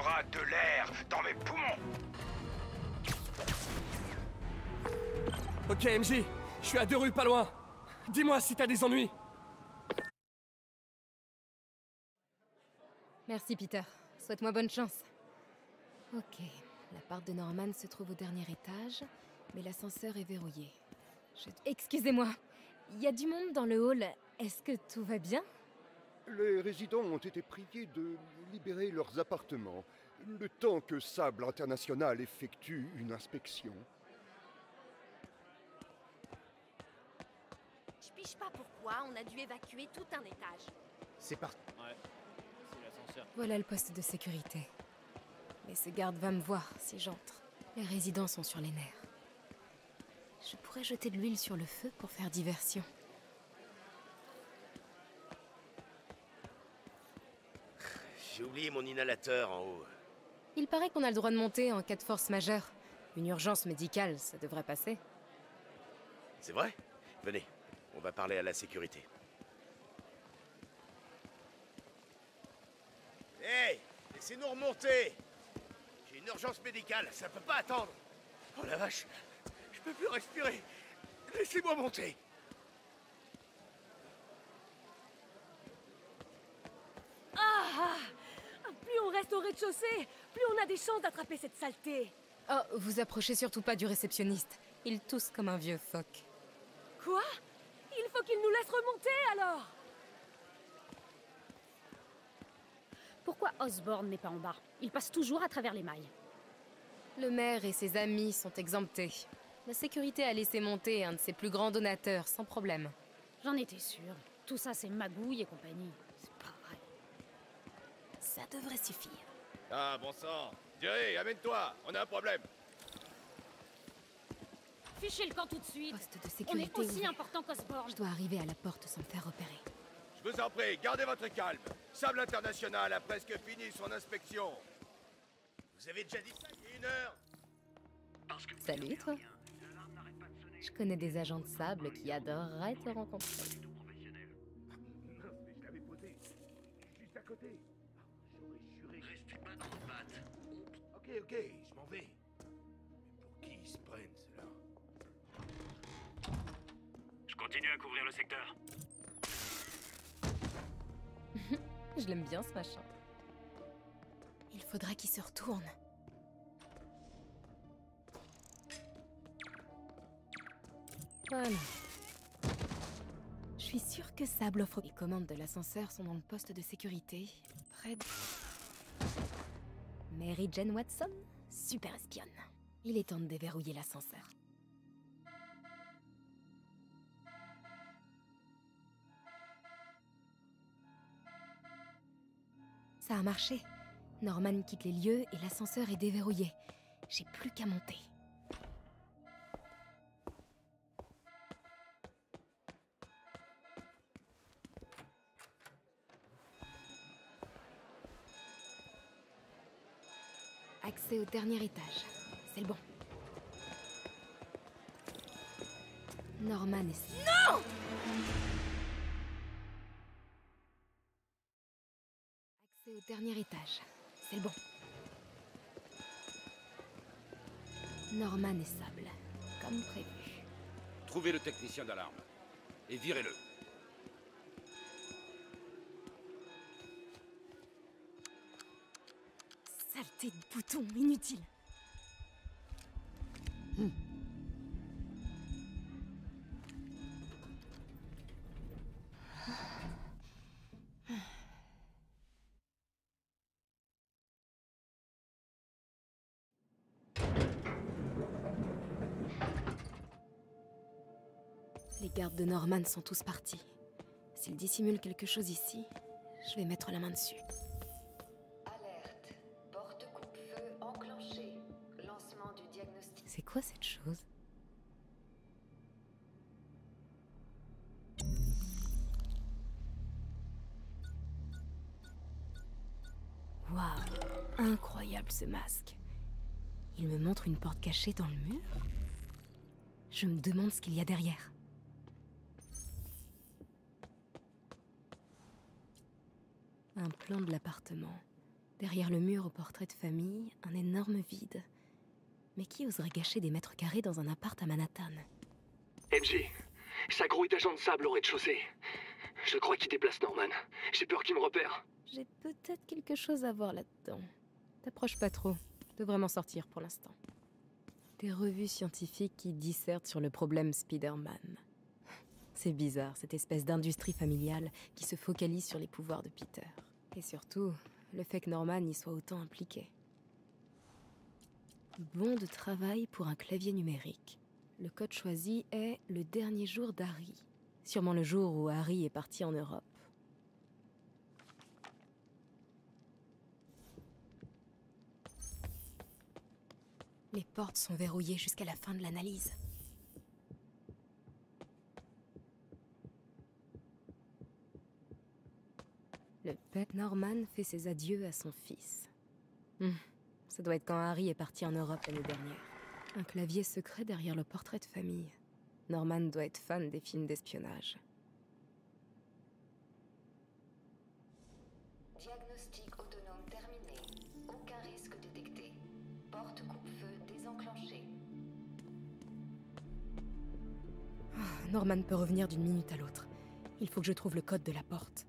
Aura de l'air dans mes poumons. Ok, MJ, je suis à 2 rues pas loin. Dis-moi si t'as des ennuis. Merci, Peter. Souhaite-moi bonne chance. Ok, l'appart de Norman se trouve au dernier étage, mais l'ascenseur est verrouillé. Excusez-moi, il y a du monde dans le hall. Est-ce que tout va bien? Les résidents ont été priés de libérer leurs appartements, le temps que Sable International effectue une inspection. Je piche pas pourquoi on a dû évacuer tout un étage. C'est parti. Ouais, c'est l'ascenseur. Voilà le poste de sécurité. Mais ce garde va me voir si j'entre. Les résidents sont sur les nerfs. Je pourrais jeter de l'huile sur le feu pour faire diversion. J'ai oublié mon inhalateur en haut. Il paraît qu'on a le droit de monter en cas de force majeure. Une urgence médicale, ça devrait passer. C'est vrai? Venez, on va parler à la sécurité. Hey! Laissez-nous remonter! J'ai une urgence médicale, ça peut pas attendre! Oh la vache! Je peux plus respirer! Laissez-moi monter! Plus on reste au rez-de-chaussée, plus on a des chances d'attraper cette saleté. Oh, vous approchez surtout pas du réceptionniste. Il tousse comme un vieux phoque. Quoi? Il faut qu'il nous laisse remonter alors. Pourquoi Osborn n'est pas en bas? Il passe toujours à travers les mailles. Le maire et ses amis sont exemptés. La sécurité a laissé monter un de ses plus grands donateurs, sans problème. J'en étais sûre. Tout ça, c'est magouille et compagnie. C'est pas vrai. Ça devrait suffire. Ah, bon sang! Jerry, amène-toi! On a un problème! Fichez le camp tout de suite. Poste de On sécurité est aussi ouvert. important qu'Osborn. Je dois arriver à la porte sans me faire repérer. Je vous en prie, gardez votre calme. Sable International a presque fini son inspection. Vous avez déjà dit ça il y a 1 heure? Salut, toi. Je connais des agents de sable qui adoreraient te rencontrer. Mince, mais je l'avais posé juste à côté. J'aurais juré. Restez pas dans le bat. Ok, je m'en vais. Mais pour qui ils se prennent, ceux-là? Je continue à couvrir le secteur. Je l'aime bien, ce machin. Il faudra qu'il se retourne. Voilà. Je suis sûre que Sable offre... Les commandes de l'ascenseur sont dans le poste de sécurité, près de... Mary Jane Watson, super espionne. Il est temps de déverrouiller l'ascenseur. Ça a marché. Norman quitte les lieux et l'ascenseur est déverrouillé. J'ai plus qu'à monter. Accès au dernier étage. C'est le bon. Norman est... Non! Accès au dernier étage. C'est le bon. Norman et Sable. Comme prévu. Trouvez le technicien d'alarme. Et virez-le. Saleté de bouton, inutile. Les gardes de Norman sont tous partis. S'ils dissimulent quelque chose ici, je vais mettre la main dessus. Alerte. Porte coupe-feu enclenchée. Lancement du diagnostic. C'est quoi cette chose? Waouh, incroyable ce masque. Il me montre une porte cachée dans le mur. Je me demande ce qu'il y a derrière. Un plan de l'appartement. Derrière le mur au portrait de famille, un énorme vide. Mais qui oserait gâcher des mètres carrés dans un appart à Manhattan? NG, ça grouille d'agents de sable au rez-de-chaussée. Je crois qu'il déplace Norman. J'ai peur qu'il me repère. J'ai peut-être quelque chose à voir là-dedans. T'approches pas trop. Devrais m'en sortir pour l'instant. Des revues scientifiques qui dissertent sur le problème Spider-Man. C'est bizarre, cette espèce d'industrie familiale qui se focalise sur les pouvoirs de Peter. Et surtout, le fait que Norman y soit autant impliqué. Bon de travail pour un clavier numérique. Le code choisi est le dernier jour d'Harry. Sûrement le jour où Harry est parti en Europe. Les portes sont verrouillées jusqu'à la fin de l'analyse. Le père Norman fait ses adieux à son fils. Ça doit être quand Harry est parti en Europe l'année dernière. Un clavier secret derrière le portrait de famille. Norman doit être fan des films d'espionnage. Diagnostic autonome terminé. Aucun risque détecté. Porte coupe-feu désenclenchée. Norman peut revenir d'une minute à l'autre. Il faut que je trouve le code de la porte.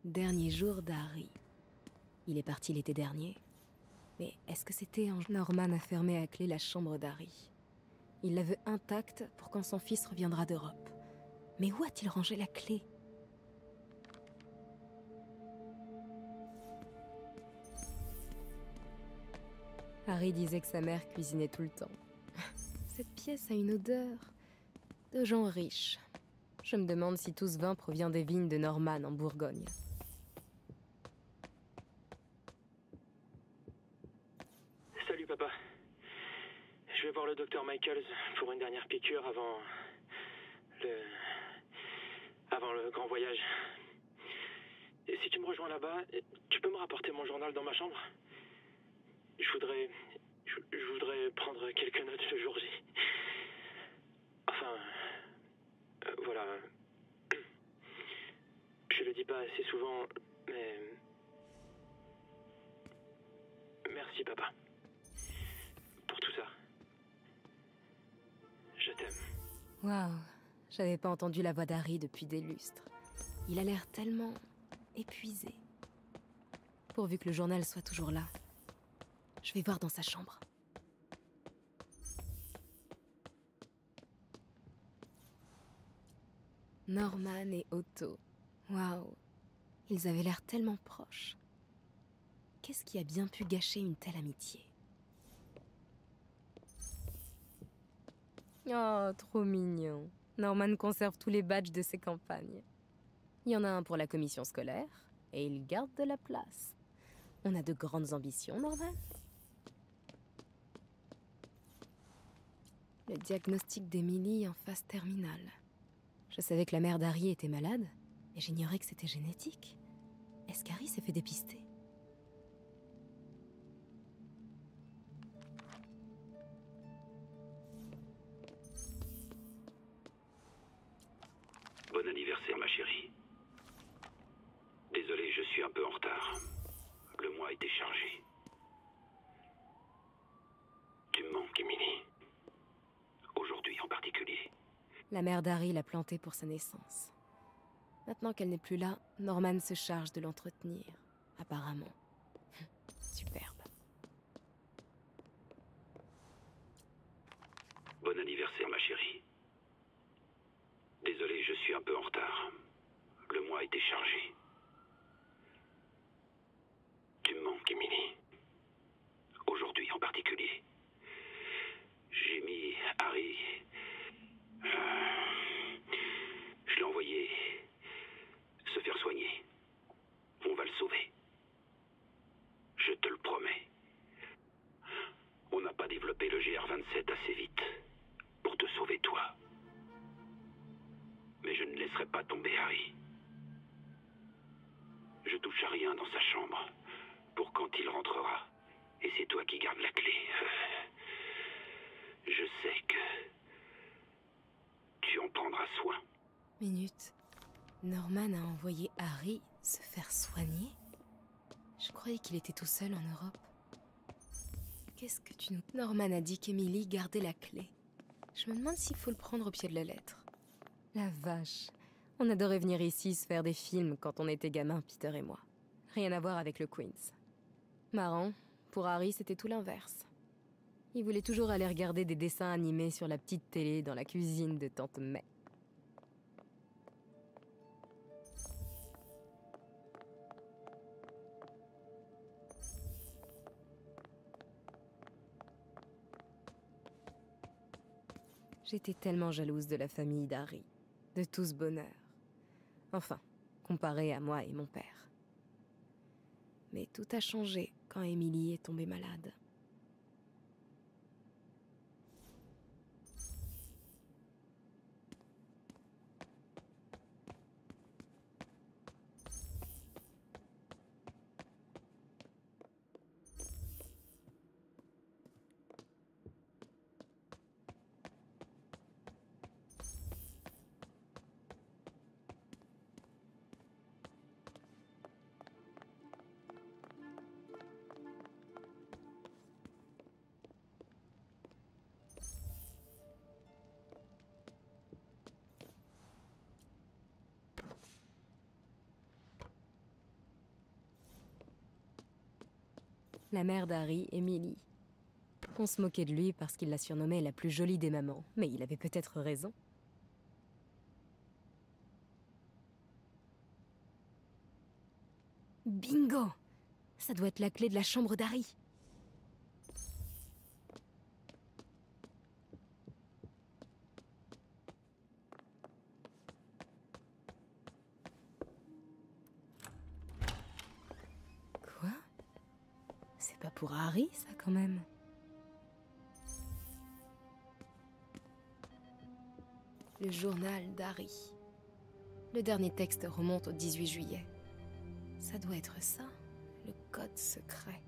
Dernier jour d'Harry. Il est parti l'été dernier. Mais est-ce que c'était Norman a fermé à clé la chambre d'Harry? Il la veut intacte pour quand son fils reviendra d'Europe. Mais où a-t-il rangé la clé? Harry disait que sa mère cuisinait tout le temps. Cette pièce a une odeur de gens riches. Je me demande si tout ce vin provient des vignes de Norman en Bourgogne. Salut papa. Je vais voir le docteur Michaels pour une dernière piqûre avant le grand voyage. Et si tu me rejoins là-bas, tu peux me rapporter mon journal dans ma chambre? Je voudrais prendre quelques notes le jour J. Enfin, voilà. Je le dis pas assez souvent, mais... Merci papa. Pour tout ça. Je t'aime. Waouh, j'avais pas entendu la voix d'Harry depuis des lustres. Il a l'air tellement épuisé. Pourvu que le journal soit toujours là. Je vais voir dans sa chambre. Norman et Otto. Waouh, ils avaient l'air tellement proches. Qu'est-ce qui a bien pu gâcher une telle amitié? Oh, trop mignon. Norman conserve tous les badges de ses campagnes. Il y en a un pour la commission scolaire, et il garde de la place. On a de grandes ambitions, Norman. Le diagnostic d'Emily en phase terminale. Je savais que la mère d'Harry était malade, mais j'ignorais que c'était génétique. Est-ce qu'Harry s'est fait dépister? Bon anniversaire, ma chérie. Désolé, je suis un peu en retard. Le mois a été chargé. Tu me manques, Emily. Aujourd'hui en particulier. La mère d'Harry l'a plantée pour sa naissance. Maintenant qu'elle n'est plus là, Norman se charge de l'entretenir, apparemment. Superbe. Bon anniversaire, ma chérie. Désolé, je suis un peu en retard. Le mois a été chargé. Tu me manques, Emily. Aujourd'hui en particulier. J'ai mis Harry... Je l'ai envoyé se faire soigner. On va le sauver. Je te le promets. On n'a pas développé le GR27 assez vite pour te sauver toi. Mais je ne laisserai pas tomber Harry. Je touche à rien dans sa chambre pour quand il rentrera. Et c'est toi qui gardes la clé. Je sais que tu en prendras soin. Minute. Norman a envoyé Harry se faire soigner? Je crois croyais qu'il était tout seul en Europe? Qu'est-ce que tu nous... Norman a dit qu'Emily gardait la clé. Je me demande s'il faut le prendre au pied de la lettre. La vache. On adorait venir ici se faire des films quand on était gamin, Peter et moi. Rien à voir avec le Queens. Marrant, pour Harry c'était tout l'inverse. Il voulait toujours aller regarder des dessins animés sur la petite télé dans la cuisine de Tante May. J'étais tellement jalouse de la famille d'Harry, de tout ce bonheur. Enfin, comparé à moi et mon père. Mais tout a changé quand Emily est tombée malade. La mère d'Harry, Emily. On se moquait de lui parce qu'il la surnommait la plus jolie des mamans, mais il avait peut-être raison. Bingo! Ça doit être la clé de la chambre d'Harry. Quoi? C'est pas pour Harry, ça, quand même. Le journal d'Harry. Le dernier texte remonte au 18 juillet. Ça doit être ça, le code secret.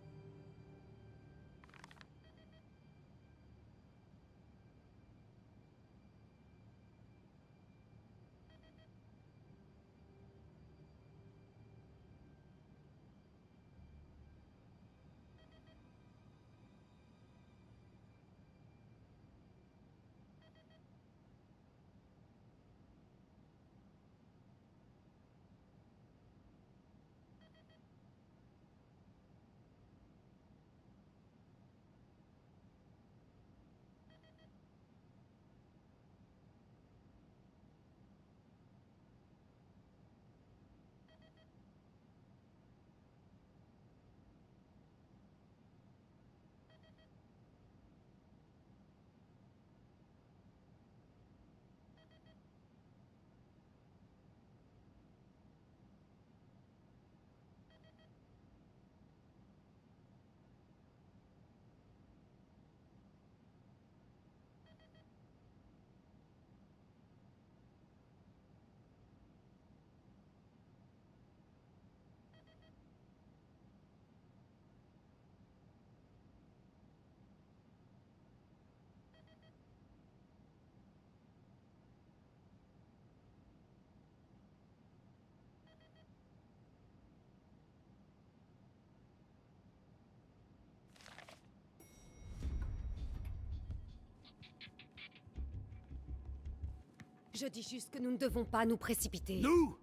Je dis juste que nous ne devons pas nous précipiter. Nous?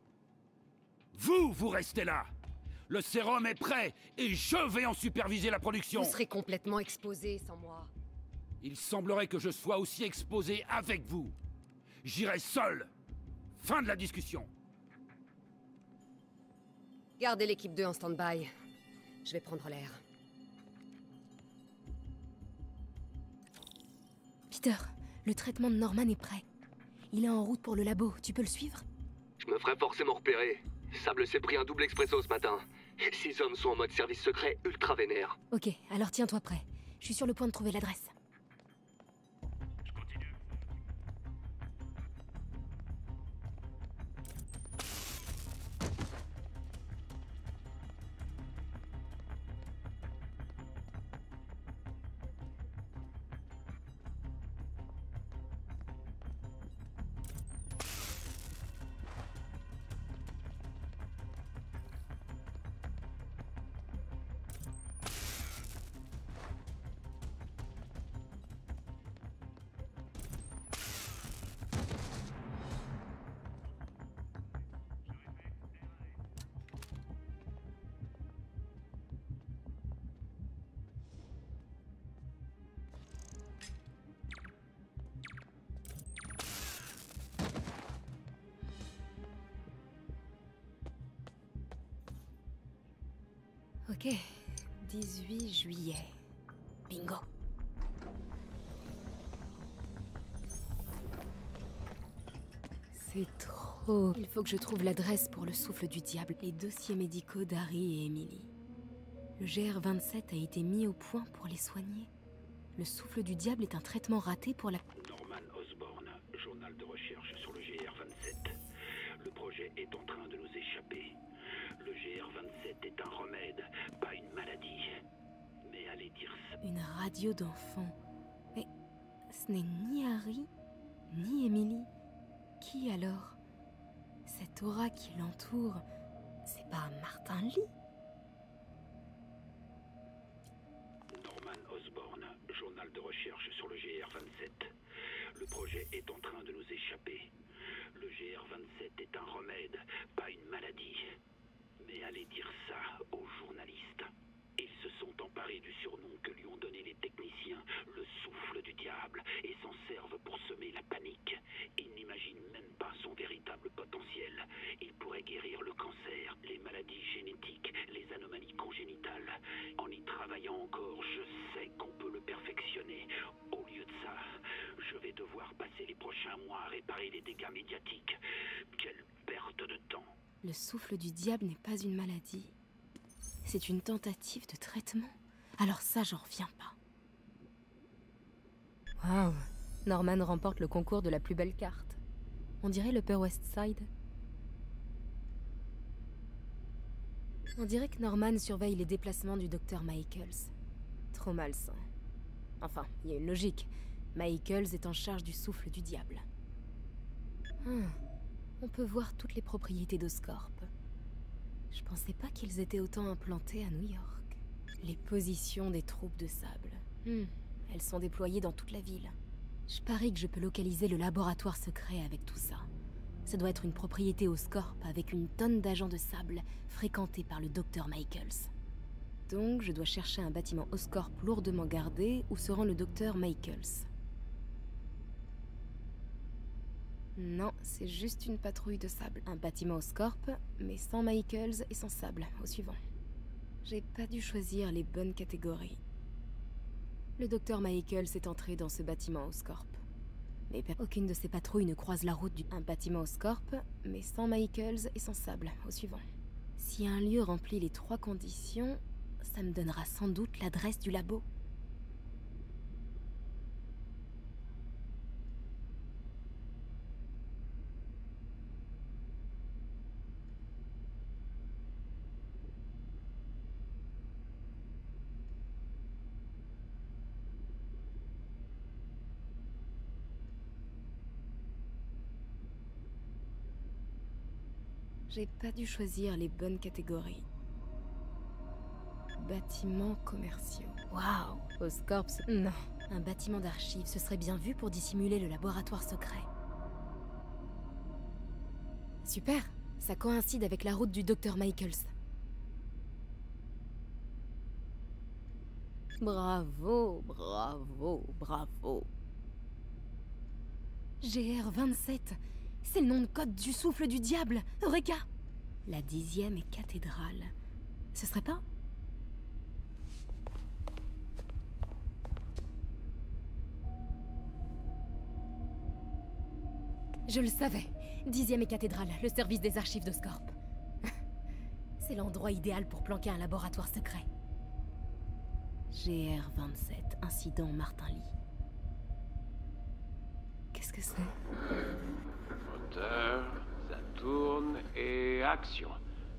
Vous restez là. Le sérum est prêt et je vais en superviser la production. Vous serez complètement exposé sans moi. Il semblerait que je sois aussi exposé avec vous. J'irai seul. Fin de la discussion. Gardez l'équipe 2 en stand-by. Je vais prendre l'air. Peter, le traitement de Norman est prêt. Il est en route pour le labo, tu peux le suivre? Je me ferai forcément repérer. Sable s'est pris un double expresso ce matin. 6 hommes sont en mode service secret ultra vénère. Ok, alors tiens-toi prêt. Je suis sur le point de trouver l'adresse. Je continue. Ok, 18 juillet. Bingo. C'est trop... Il faut que je trouve l'adresse pour le souffle du diable. Les dossiers médicaux d'Harry et Emily. Le GR27 a été mis au point pour les soigner. Le souffle du diable est un traitement raté pour la... Norman Osborn, journal de recherche sur le GR27. Le projet est en train de nous échapper. Le GR27 est un remède, pas une maladie. Mais allez dire ça... Une radio d'enfant. Mais ce n'est ni Harry, ni Emily. Qui alors? Cette aura qui l'entoure, c'est pas Martin Lee? Norman Osborn, journal de recherche sur le GR27. Le projet est en train de nous échapper. Le GR27 est un remède, pas une maladie. Mais allez dire ça aux journalistes. Ils se sont emparés du surnom que lui ont donné les techniciens, le souffle du diable, et s'en servent pour semer la panique. Ils n'imaginent même pas son véritable potentiel. Il pourrait guérir le cancer, les maladies génétiques, les anomalies congénitales. En y travaillant encore, je sais qu'on peut le perfectionner. Au lieu de ça, je vais devoir passer les prochains mois à réparer les dégâts médiatiques. Quelle perte de temps. Le souffle du diable n'est pas une maladie. C'est une tentative de traitement. Alors ça, j'en reviens pas. Waouh! Norman remporte le concours de la plus belle carte. On dirait l'Upper West Side. On dirait que Norman surveille les déplacements du docteur Michaels. Trop malsain. Enfin, il y a une logique. Michaels est en charge du souffle du diable. On peut voir toutes les propriétés d'Oscorp. Je pensais pas qu'ils étaient autant implantés à New York. Les positions des troupes de sable. Elles sont déployées dans toute la ville. Je parie que je peux localiser le laboratoire secret avec tout ça. Ça doit être une propriété Oscorp avec une tonne d'agents de sable fréquentés par le docteur Michaels. Donc je dois chercher un bâtiment Oscorp lourdement gardé où se rend le docteur Michaels. Non, c'est juste une patrouille de sable. Un bâtiment Oscorp, mais sans Michaels et sans sable, au suivant. J'ai pas dû choisir les bonnes catégories. Le docteur Michaels est entré dans ce bâtiment Oscorp. Mais aucune de ces patrouilles ne croise la route d'un bâtiment Oscorp, mais sans Michaels et sans sable, au suivant. Si un lieu remplit les 3 conditions, ça me donnera sans doute l'adresse du labo. J'ai pas dû choisir les bonnes catégories. Bâtiments commerciaux. Waouh! Oscorp, non. Un bâtiment d'archives, ce serait bien vu pour dissimuler le laboratoire secret. Super! Ça coïncide avec la route du Dr. Michaels. Bravo, bravo, bravo. GR27, c'est le nom de code du souffle du diable, Eureka! La 10e cathédrale. Ce serait pas? Je le savais. 10e cathédrale, le service des archives d'Oscorp. C'est l'endroit idéal pour planquer un laboratoire secret. GR27, incident Martin Lee. Qu'est-ce que c'est? Moteur, ça tourne et action.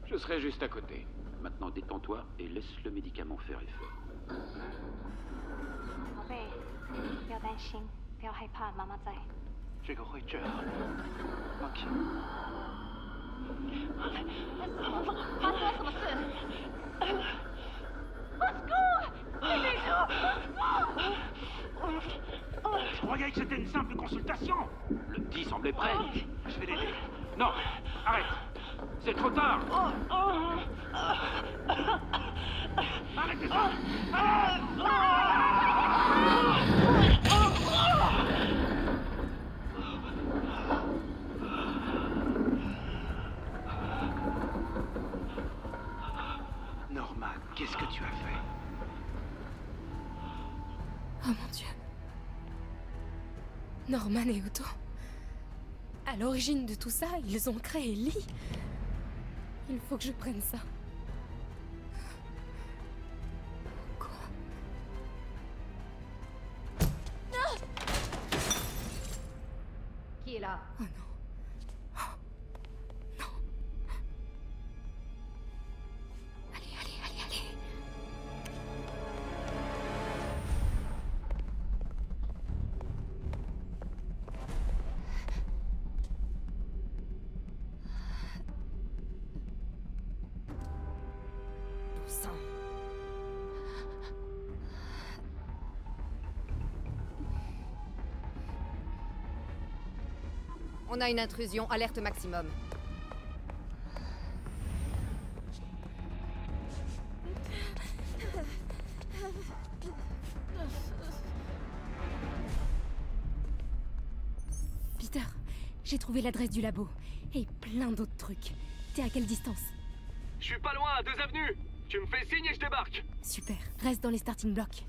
Je serai juste à côté. Maintenant détends-toi et laisse le médicament faire effet. 宝贝，不要担心，不要害怕，妈妈在。这个会治好的，放心。发生了什么事？Je croyais que c'était une simple consultation. Le petit semblait prêt. Je vais l'aider. Non, arrête. C'est trop tard. Arrêtez ça. Norman, qu'est-ce que Oh mon Dieu. Norman et Otto. À l'origine de tout ça, ils ont créé Lee. Il faut que je prenne ça. Quoi? Non! Qui est là? Oh non. On a une intrusion, alerte maximum. Peter, j'ai trouvé l'adresse du labo. Et plein d'autres trucs. T'es à quelle distance? Je suis pas loin, à 2 avenues. Tu me fais signe et je débarque. Super, reste dans les starting blocks.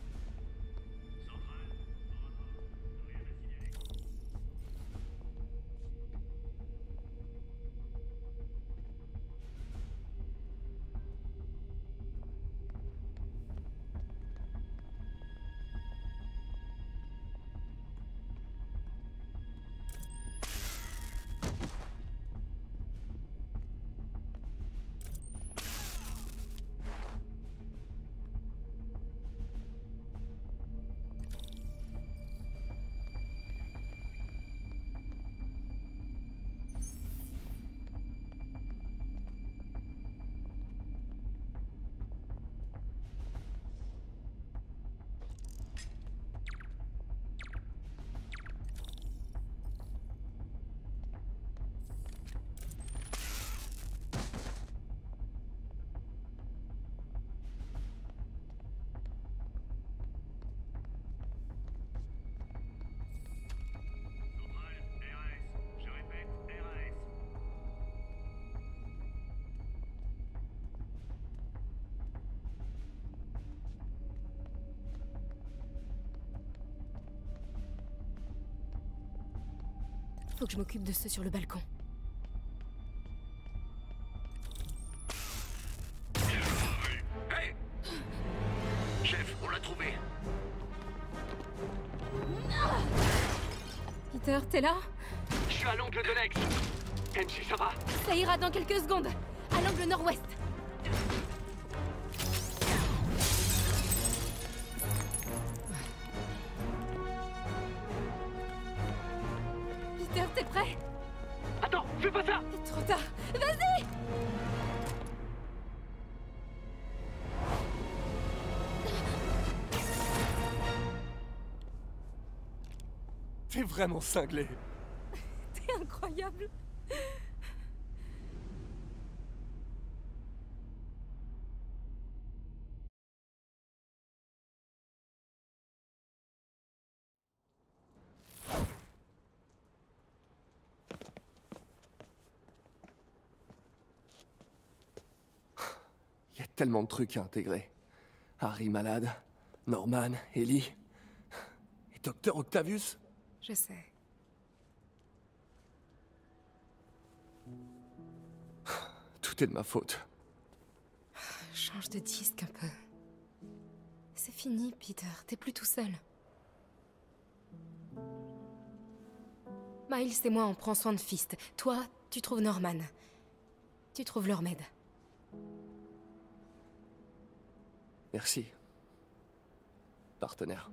Je répète, RAS. Faut que je m'occupe de ceux sur le balcon. Hey! Chef, on l'a trouvé. Peter, t'es là? Je suis à l'angle de l'ex. MC, ça va? Ça ira dans quelques secondes. À l'angle nord-ouest. Peter, t'es prêt? Attends, fais pas ça! C'est trop tard. Vas-y! T'es vraiment cinglé. T'es incroyable. Il y a tellement de trucs à intégrer. Harry malade, Norman, Ellie, et Docteur Octavius. Je sais. Tout est de ma faute. Change de disque un peu. C'est fini, Peter. T'es plus tout seul. Miles et moi, on prend soin de Fist. Toi, tu trouves Norman. Tu trouves leur remède. Merci. Partenaire.